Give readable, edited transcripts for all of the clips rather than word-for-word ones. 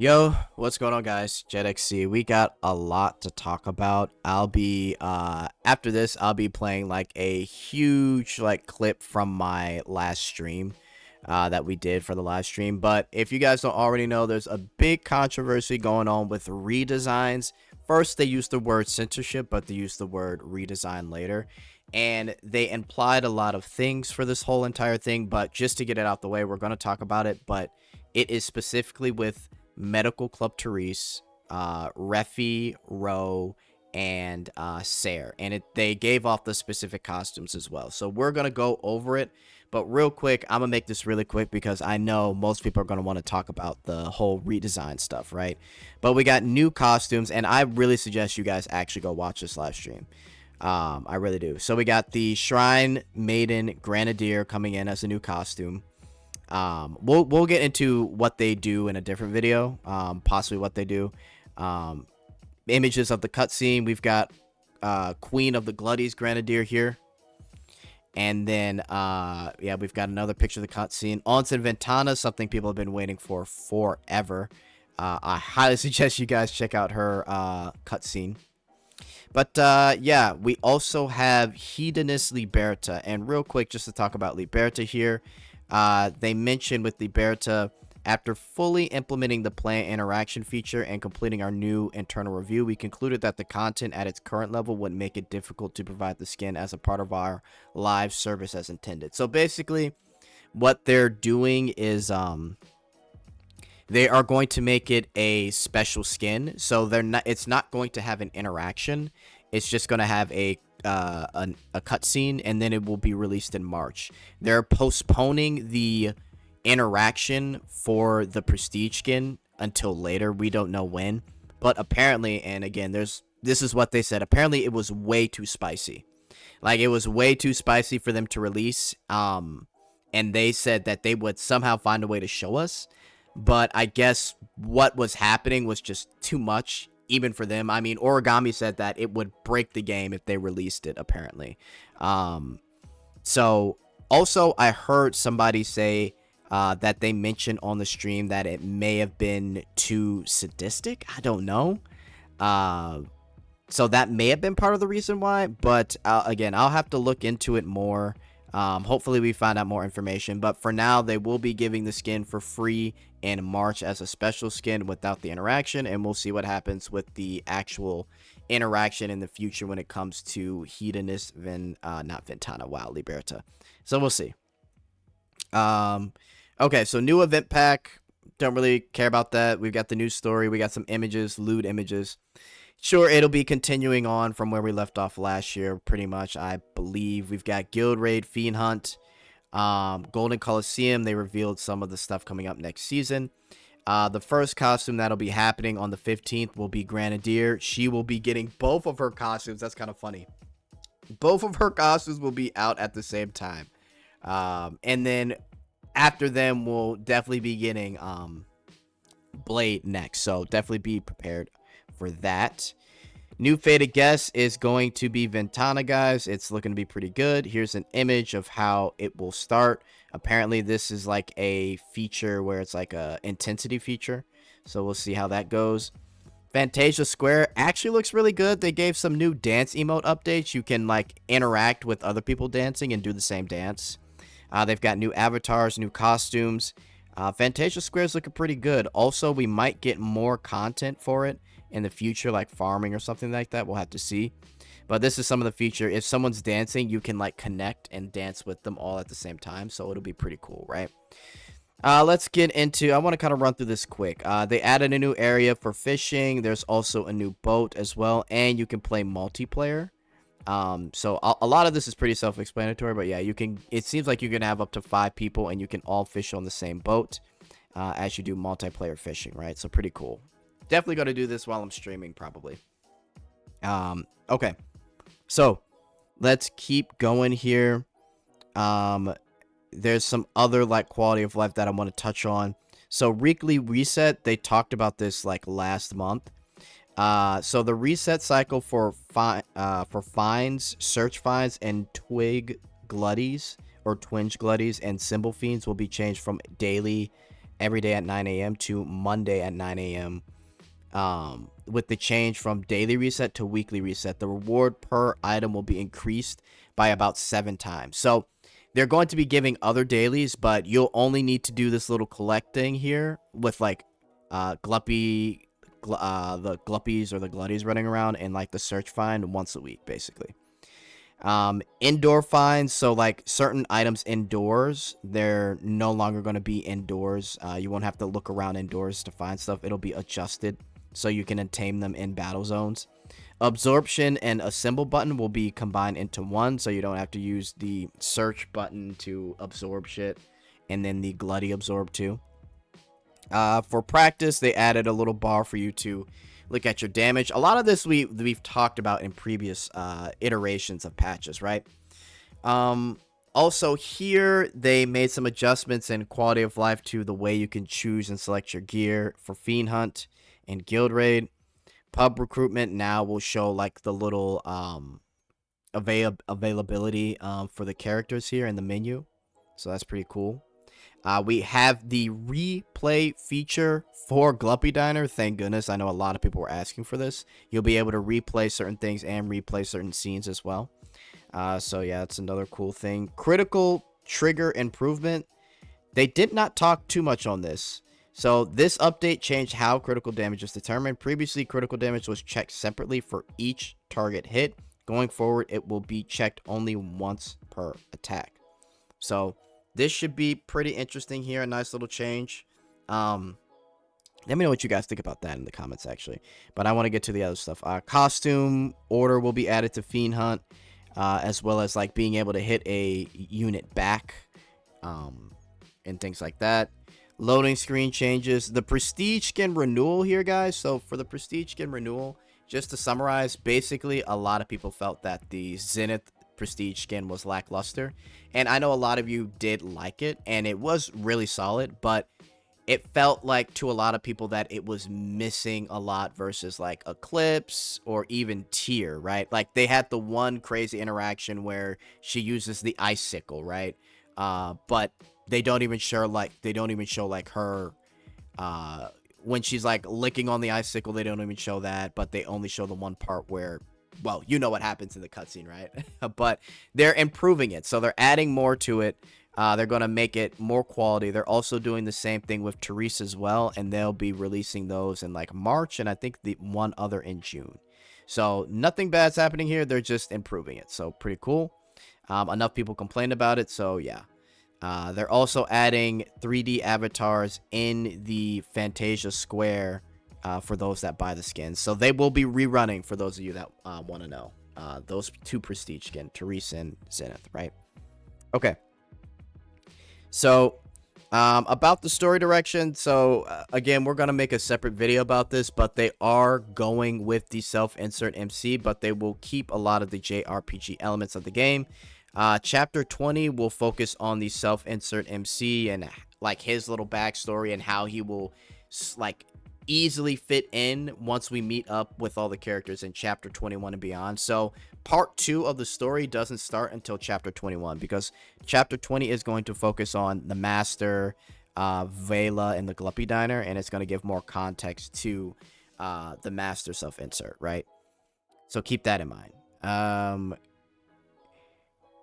Yo, what's going on, guys? Jetxc. We got a lot to talk about. I'll be after this, I'll be playing like a huge clip from my last stream that we did for the live stream. But if you guys don't already know, there's a big controversy going on with redesigns. First, they used the word censorship, but they used the word redesign later. And they implied a lot of things for this whole entire thing. But just to get it out the way, we're going to talk about it. But it is specifically with Medical Club Therese, Refi, Ro, and Sayer. And they gave off the specific costumes as well. So we're going to go over it. But real quick, I'm going to make this really quick because I know most people are going to want to talk about the whole redesign stuff, right? But we got new costumes, and I really suggest you guys actually go watch this live stream. I really do. So we got the Shrine Maiden Grenadier coming in as a new costume. We'll get into what they do in a different video, possibly what they do. Images of the cutscene. We've got Queen of the Glutties Grenadier here. And then, yeah, we've got another picture of the cutscene. Onsen Ventana, something people have been waiting for forever. I highly suggest you guys check out her cutscene. But, yeah, we also have Hedonist Liberta. And real quick, just to talk about Liberta here. They mentioned with Liberta, after fully implementing the plant interaction feature and completing our new internal review, we concluded that the content at its current level would make it difficult to provide the skin as a part of our live service as intended. So basically, what they're doing is they are going to make it a special skin. So it's not going to have an interaction. It's just going to have a cutscene, and then it will be released in March. They're postponing the interaction for the prestige skin until later. We don't know when, but apparently, and again, this is what they said, apparently it was way too spicy. Like, it was way too spicy for them to release, and they said that they would somehow find a way to show us, but I guess what was happening was just too much even for them. I mean, Origami said that it would break the game if they released it, apparently. So also I heard somebody say that they mentioned on the stream that it may have been too sadistic. I don't know. So that may have been part of the reason why, but again, I'll have to look into it more. Hopefully we find out more information, but for now they will be giving the skin for free in March as a special skin without the interaction, and we'll see what happens with the actual interaction in the future when it comes to Hedonist not Ventana, wow, Liberta. So we'll see. Okay, so new event pack, don't really care about that. We've got the new story, we got some images, lewd images. Sure, it'll be continuing on from where we left off last year, pretty much, I believe. We've got Guild Raid, Fiend Hunt, Golden Coliseum. They revealed some of the stuff coming up next season. The first costume that'll be happening on the 15th will be Grenadier. She will be getting both of her costumes. That's kind of funny. Both of her costumes will be out at the same time. And then after them, we'll definitely be getting Blade next. So definitely be prepared for that. New fated guest is going to be Ventana, guys. It's looking to be pretty good. Here's an image of how it will start. Apparently this is like a feature where it's like a intensity feature, so we'll see how that goes. Fantasia Square actually looks really good. They gave some new dance emote updates. You can like interact with other people dancing and do the same dance. They've got new avatars, new costumes. Fantasia Square is looking pretty good. Also, we might get more content for it in the future, like farming or something like that. We'll have to see. But this is some of the feature. If someone's dancing, you can like connect and dance with them all at the same time. So it'll be pretty cool, right? Let's get into, I want to kind of run through this quick. They added a new area for fishing. There's also a new boat as well. And you can play multiplayer. So a lot of this is pretty self-explanatory, but yeah, you can, it seems like you can have up to 5 people and you can all fish on the same boat as you do multiplayer fishing, right? So pretty cool. Definitely going to do this while I'm streaming, probably. Okay, so let's keep going here. There's some other like quality of life that I want to touch on. So weekly reset, they talked about this like last month. So the reset cycle for fines, search fines, and twig glutties or twinge glutties and symbol fiends will be changed from daily every day at 9 a.m. to Monday at 9 a.m. With the change from daily reset to weekly reset, the reward per item will be increased by about 7 times. So they're going to be giving other dailies, but you'll only need to do this little collecting here with like the gluppies or the glutties running around and like the search find once a week, basically. Indoor finds, so like certain items indoors, they're no longer going to be indoors. You won't have to look around indoors to find stuff. It'll be adjusted so you can tame them in battle zones. Absorption and assemble button will be combined into one, so you don't have to use the search button to absorb shit and then the glutty absorb too. For practice, they added a little bar for you to look at your damage. A lot of this we've talked about in previous iterations of patches, right? Also here, they made some adjustments in quality of life to the way you can choose and select your gear for Fiend Hunt and Guild Raid. Pub recruitment now will show like the little availability for the characters here in the menu. So that's pretty cool. We have the replay feature for Gluppy Diner. Thank goodness. I know a lot of people were asking for this. You'll be able to replay certain things and replay certain scenes as well. So yeah, that's another cool thing. Critical trigger improvement. They did not talk too much on this. So this update changed how critical damage is determined. Previously, critical damage was checked separately for each target hit. Going forward, it will be checked only once per attack. So this should be pretty interesting here. A nice little change. Let me know what you guys think about that in the comments, actually. But I want to get to the other stuff. Costume order will be added to Fiend Hunt, as well as like being able to hit a unit back, and things like that. Loading screen changes. The prestige skin renewal here, guys. So for the prestige skin renewal, just to summarize, basically a lot of people felt that the Zenith prestige skin was lackluster, and I know a lot of you did like it, and it was really solid, but it felt like to a lot of people that it was missing a lot versus like Eclipse or even Tyr, right? Like they had the one crazy interaction where she uses the icicle, right? But they don't even show like her when she's like licking on the icicle. They don't even show that, but they only show the one part where, well, you know what happens in the cutscene, right? But they're improving it, so they're adding more to it. They're going to make it more quality. They're also doing the same thing with Therese as well, and they'll be releasing those in like March, and I think the one other in June. So nothing bad's happening here. They're just improving it, so pretty cool. Enough people complained about it, so yeah. They're also adding 3D avatars in the Fantasia Square for those that buy the skins. So they will be rerunning for those of you that want to know. Those two prestige skins, Therese and Zenith, right? Okay. So about the story direction. So again, we're going to make a separate video about this, but they are going with the self-insert MC, but they will keep a lot of the JRPG elements of the game. Chapter 20 will focus on the self-insert MC and like his little backstory and how he will like easily fit in once we meet up with all the characters in chapter 21 and beyond. So part 2 of the story doesn't start until chapter 21, because chapter 20 is going to focus on the Master, Vela, and the Gluppy Diner, and it's going to give more context to the Master self-insert, right? So keep that in mind.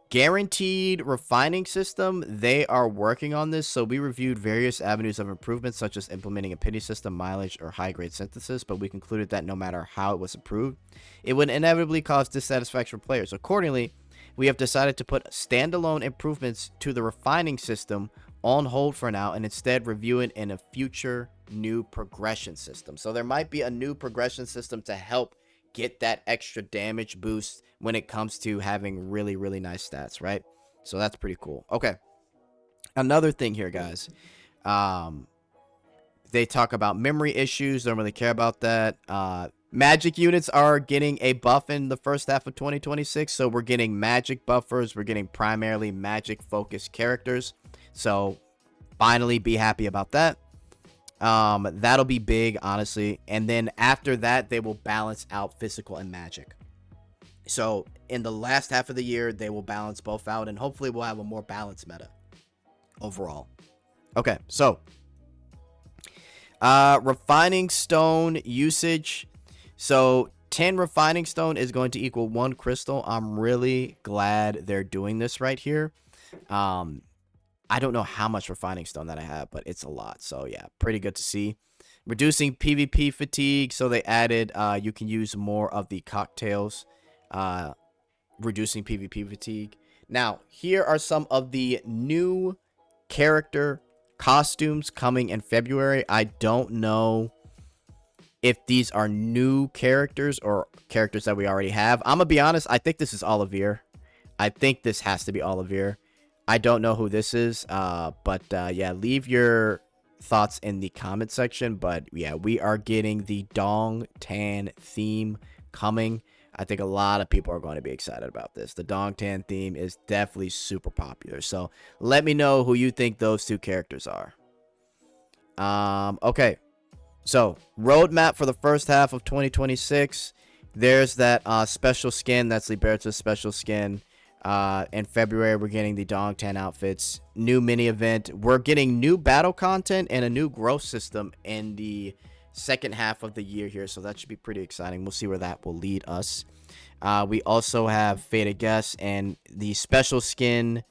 Guaranteed refining system, they are working on this. So we reviewed various avenues of improvement, such as implementing a pity system, mileage, or high grade synthesis, but we concluded that no matter how it was approved, it would inevitably cause dissatisfaction for players. Accordingly, we have decided to put standalone improvements to the refining system on hold for now, and instead review it in a future new progression system. So there might be a new progression system to help get that extra damage boost when it comes to having really, really nice stats, right? So that's pretty cool. Okay. Another thing here, guys. They talk about memory issues. Don't really care about that. Magic units are getting a buff in the first half of 2026. So we're getting magic buffers. We're getting primarily magic focused characters. So finally be happy about that. That'll be big, honestly. And then after that, they will balance out physical and magic. So in the last half of the year, they will balance both out, and hopefully we'll have a more balanced meta overall. Okay, so Refining stone usage. So 10 refining stone is going to equal 1 crystal. I'm really glad they're doing this right here. I don't know how much refining stone that I have, but it's a lot. So yeah, pretty good to see. Reducing PvP fatigue. So they added you can use more of the cocktails. Reducing PvP fatigue. Now, here are some of the new character costumes coming in February. I don't know if these are new characters or characters that we already have. I'm gonna be honest, I think this is Olivia. I think this has to be Olivia. I don't know who this is, but yeah, leave your thoughts in the comment section. But yeah, we are getting the Dongtan theme coming. I think a lot of people are going to be excited about this. The Dongtan theme is definitely super popular. So let me know who you think those two characters are. Okay. So roadmap for the first half of 2026. There's that special skin. That's Liberta's special skin. In February, we're getting the Dongtan outfits. New mini event. We're getting new battle content and a new growth system in the second half of the year here, so that should be pretty exciting. We'll see where that will lead us. We also have Faded Guess, and the special skin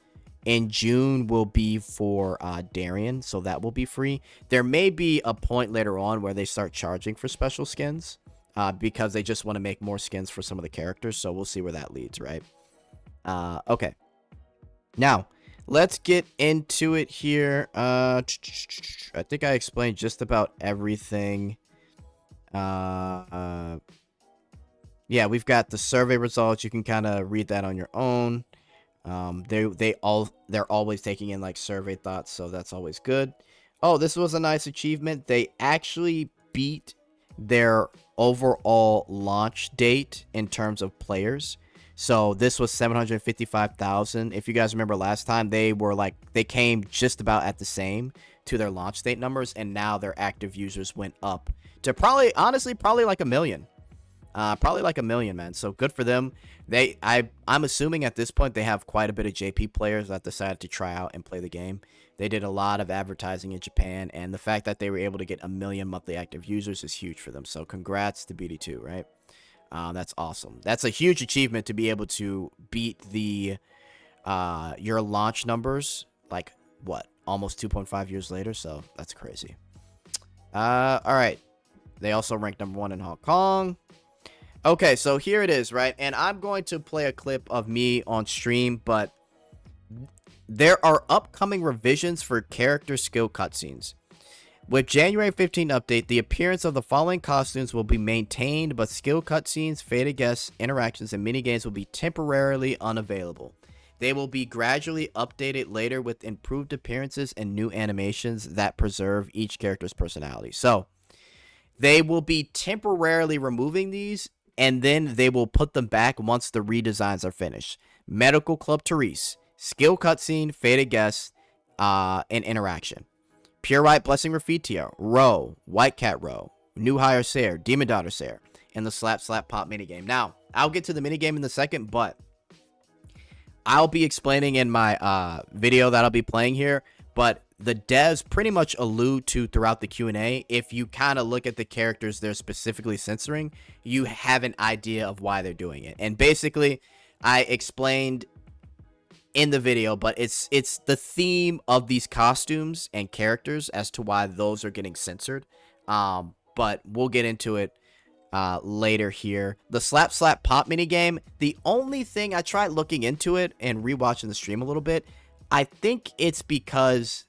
in June will be for Darien, so that will be free. There may be a point later on where they start charging for special skins because they just want to make more skins for some of the characters, so we'll see where that leads, right? Okay. Now, let's get into it here. I think I explained just about everything. Yeah, we've got the survey results. You can kind of read that on your own. They're always taking in like survey thoughts, so that's always good. Oh, this was a nice achievement. They actually beat their overall launch date in terms of players. So this was 755,000. If you guys remember last time, they came just about at the same to their launch date numbers, and now their active users went up to probably like 1 million. Probably like 1 million, man. So good for them. I'm assuming at this point they have quite a bit of JP players that decided to try out and play the game. They did a lot of advertising in Japan, and the fact that they were able to get 1 million monthly active users is huge for them. So congrats to BD2, right? That's awesome. That's a huge achievement to be able to beat the your launch numbers, like what, almost 2.5 years later. So that's crazy. All right. They also ranked #1 in Hong Kong. Okay, so here it is, right? And I'm going to play a clip of me on stream, but there are upcoming revisions for character skill cutscenes. With January 15 update, the appearance of the following costumes will be maintained, but skill cutscenes, faded guests, interactions, and minigames will be temporarily unavailable. They will be gradually updated later with improved appearances and new animations that preserve each character's personality. So, they will be temporarily removing these, and then they will put them back once the redesigns are finished. Medical Club Therese, skill cutscene, faded guest, and interaction. Pure White Blessing Rafitia, Row, White Cat Row, New Hire Sayer, Demon Daughter Sayer, and the Slap Slap Pop minigame. Now, I'll get to the minigame in a second, but I'll be explaining in my video that I'll be playing here, but the devs pretty much allude to throughout the Q&A. If you kind of look at the characters they're specifically censoring, you have an idea of why they're doing it. And basically, I explained in the video, but it's the theme of these costumes and characters as to why those are getting censored. But we'll get into it later here. The Slap Slap Pop minigame, the only thing, I tried looking into it and rewatching the stream a little bit. I think it's because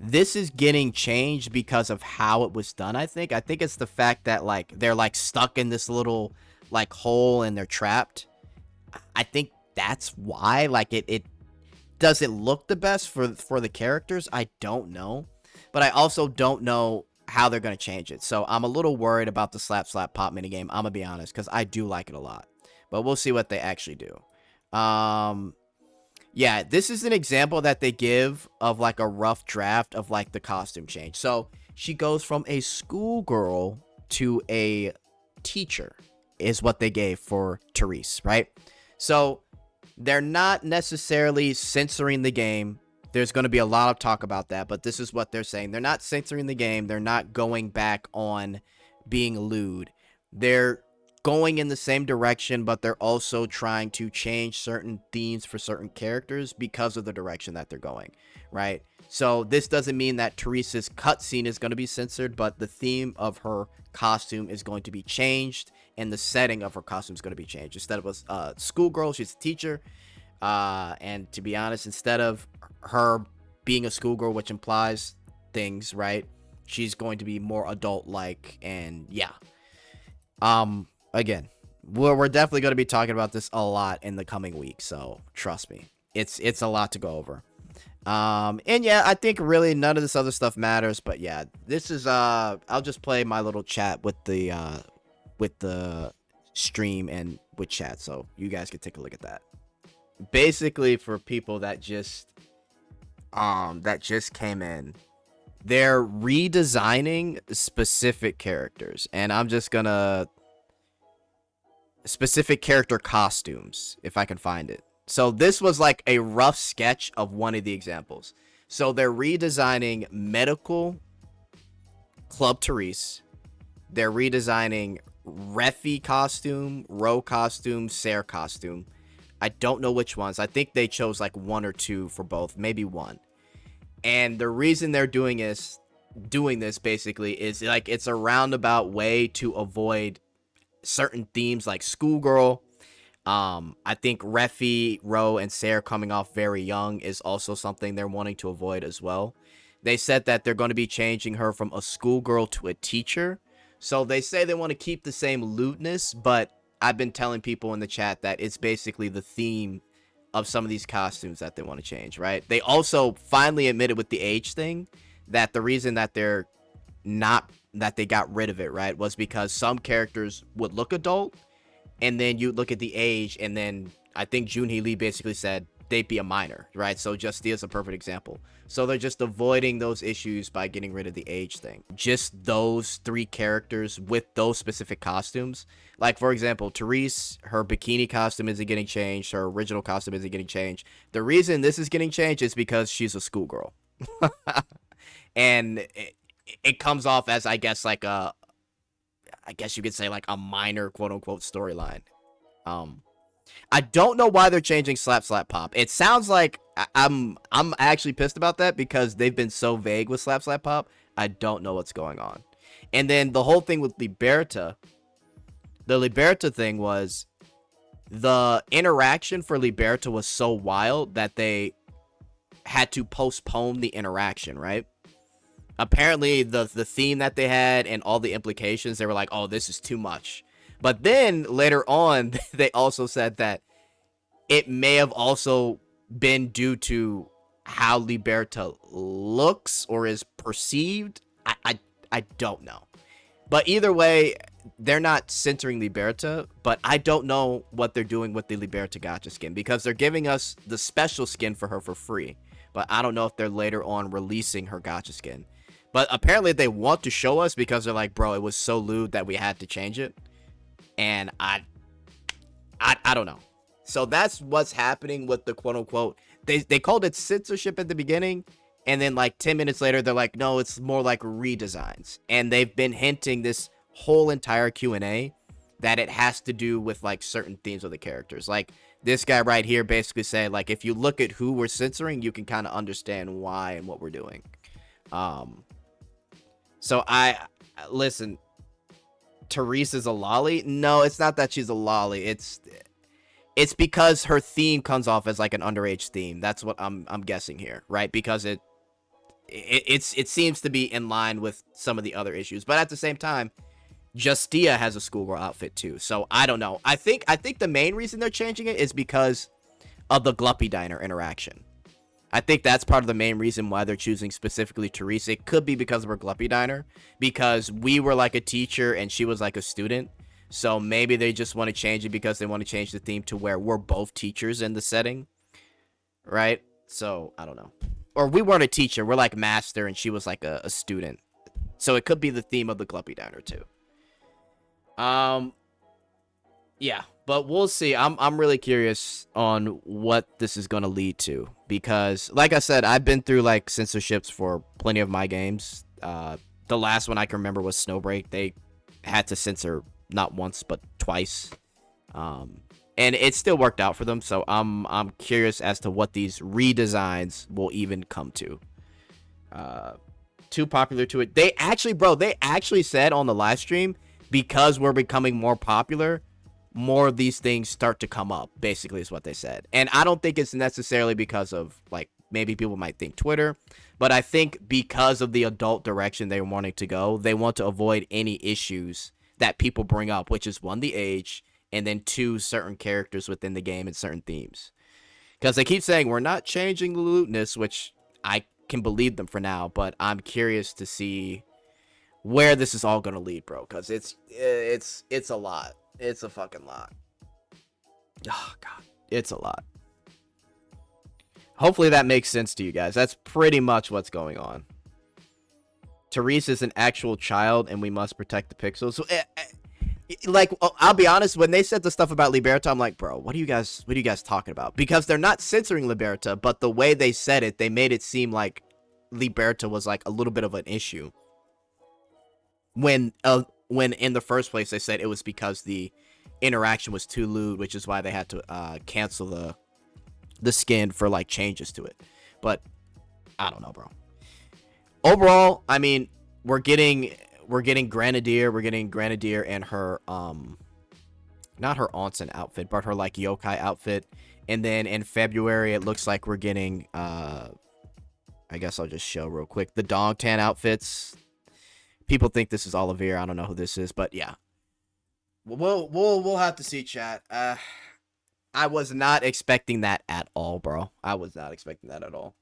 this is getting changed because of how it was done. I think it's the fact that like they're like stuck in this little like hole and they're trapped. I think that's why, like, it doesn't look the best for the characters. I don't know, but I also don't know how they're going to change it. So I'm a little worried about the Slap Slap Pop minigame. I'm gonna be honest, because I do like it a lot, but we'll see what they actually do. Yeah, this is an example that they give of like a rough draft of like the costume change. So she goes from a schoolgirl to a teacher is what they gave for Therese, right? So they're not necessarily censoring the game. There's going to be a lot of talk about that, but this is what they're saying. They're not censoring the game. They're not going back on being lewd. They're going in the same direction, but they're also trying to change certain themes for certain characters because of the direction that they're going, right? So this doesn't mean that Teresa's cutscene is going to be censored, but the theme of her costume is going to be changed, and the setting of her costume is going to be changed. Instead of a schoolgirl, she's a teacher. And to be honest, instead of her being a schoolgirl, which implies things, right? She's going to be more adult-like, and yeah. Again, we're definitely going to be talking about this a lot in the coming week, so trust me, it's a lot to go over. And yeah, I think really none of this other stuff matters, but yeah, this is I'll just play my little chat with the stream and with chat, so you guys can take a look at that. Basically, for people that just came in, they're redesigning specific characters, and I'm just gonna specific character costumes if I can find it. So this was like a rough sketch of one of the examples. So they're redesigning Medical Club Therese. They're redesigning Refi costume, Ro costume, Sarah costume. I don't know which ones. I think they chose like one or two for both, maybe one. And the reason they're doing this basically is like it's a roundabout way to avoid certain themes like schoolgirl. I think Refi, Ro, and Sarah coming off very young is also something they're wanting to avoid as well. They said that they're going to be changing her from a schoolgirl to a teacher. So they say they want to keep the same lewdness, but I've been telling people in the chat that it's basically the theme of some of these costumes that they want to change, right? They also finally admitted with the age thing that the reason that they got rid of it, right, was because some characters would look adult, and then you look at the age, and then I think Junhee Lee basically said they'd be a minor, right? So Justia is a perfect example. So they're just avoiding those issues by getting rid of the age thing. Just those three characters with those specific costumes. Like, for example, Therese, her bikini costume isn't getting changed. Her original costume isn't getting changed. The reason this is getting changed is because she's a schoolgirl. And it comes off as, I guess, like I guess you could say like a minor quote-unquote storyline. I don't know why they're changing Slap Slap Pop. It sounds like I'm actually pissed about that because they've been so vague with Slap Slap Pop. I don't know what's going on. And then the whole thing with Liberta, the Liberta thing was the interaction for Liberta was so wild that they had to postpone the interaction, right? Apparently the theme that they had and all the implications, they were like, oh, this is too much. But then later on, they also said that it may have also been due to how Liberta looks or is perceived. I don't know. But either way, they're not censoring Liberta, but I don't know what they're doing with the Liberta gacha skin because they're giving us the special skin for her for free. But I don't know if they're later on releasing her gacha skin. But apparently they want to show us because they're like, bro, it was so lewd that we had to change it. And I don't know. So that's what's happening with the quote-unquote. They called it censorship at the beginning. And then like 10 minutes later, they're like, no, it's more like redesigns. And they've been hinting this whole entire Q&A that it has to do with like certain themes of the characters. Like this guy right here basically said, like, if you look at who we're censoring, you can kind of understand why and what we're doing. So listen, Therese is a lolly. No, it's not that she's a lolly. It's because her theme comes off as like an underage theme. That's what I'm guessing here, right? Because it seems to be in line with some of the other issues, but at the same time, Justia has a schoolgirl outfit too. So I don't know. I think the main reason they're changing it is because of the Gluppy Diner interaction. I think that's part of the main reason why they're choosing specifically Therese. It could be because of her Gluppy Diner, because we were like a teacher and she was like a student. So maybe they just want to change it because they want to change the theme to where we're both teachers in the setting, right? So I don't know. Or we weren't a teacher. We're like master and she was like a student. So it could be the theme of the Gluppy Diner too. Yeah. But we'll see. I'm really curious on what this is going to lead to, because like I said, I've been through like censorships for plenty of my games. The last one I can remember was Snowbreak. They had to censor not once but twice. And it still worked out for them, so I'm curious as to what these redesigns will even come to. Too popular to it. They actually said on the live stream, because we're becoming more popular, more of these things start to come up, basically is what they said. And I don't think it's necessarily because of, like, maybe people might think Twitter, but I think because of the adult direction they're wanting to go, they want to avoid any issues that people bring up, which is, one, the age, and then two, certain characters within the game and certain themes. Because they keep saying we're not changing the lootness, which I can believe them for now, but I'm curious to see where this is all gonna lead, bro. Because it's a lot. It's a fucking lot. Oh god, it's a lot. Hopefully that makes sense to you guys. That's pretty much what's going on. Therese is an actual child, and we must protect the pixels. So, like, I'll be honest, when they said the stuff about Liberta, I'm like, bro, what are you guys talking about? Because they're not censoring Liberta, but the way they said it, they made it seem like Liberta was like a little bit of an issue. When in the first place they said it was because the interaction was too lewd, which is why they had to cancel the skin for like changes to it. But I don't know, bro. Overall, I mean, we're getting Grenadier. We're getting Grenadier and her not her Onsen outfit, but her like yokai outfit. And then in February, it looks like we're getting I guess I'll just show real quick the Dongtan outfits. People think this is Olivia. I don't know who this is, but yeah. We'll have to see, chat. I was not expecting that at all, bro. I was not expecting that at all.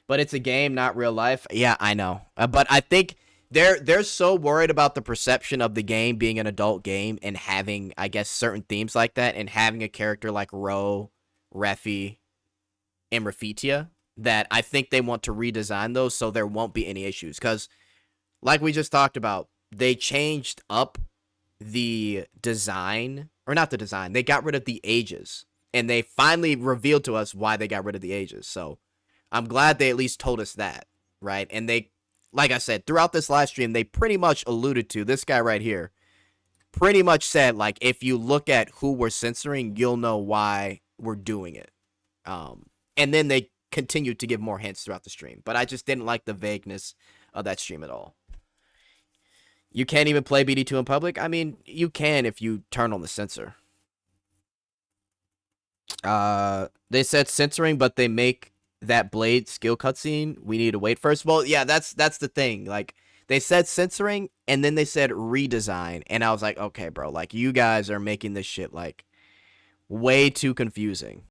But it's a game, not real life. Yeah, I know. But I think they're so worried about the perception of the game being an adult game and having, I guess, certain themes like that, and having a character like Ro, Refi, and Rafitia, that I think they want to redesign those so there won't be any issues. Because, like we just talked about, they changed up the design, or not the design, they got rid of the ages. And they finally revealed to us why they got rid of the ages. So I'm glad they at least told us that, right? And they, like I said, throughout this live stream, they pretty much alluded to, this guy right here, pretty much said, like, if you look at who we're censoring, you'll know why we're doing it. And then they continued to give more hints throughout the stream. But I just didn't like the vagueness of that stream at all. You can't even play BD2 in public? I mean, you can if you turn on the censor. They said censoring, but they make that blade skill cutscene. We need to wait first. Well, yeah, that's the thing. Like, they said censoring, and then they said redesign, and I was like, okay, bro, like, you guys are making this shit like way too confusing.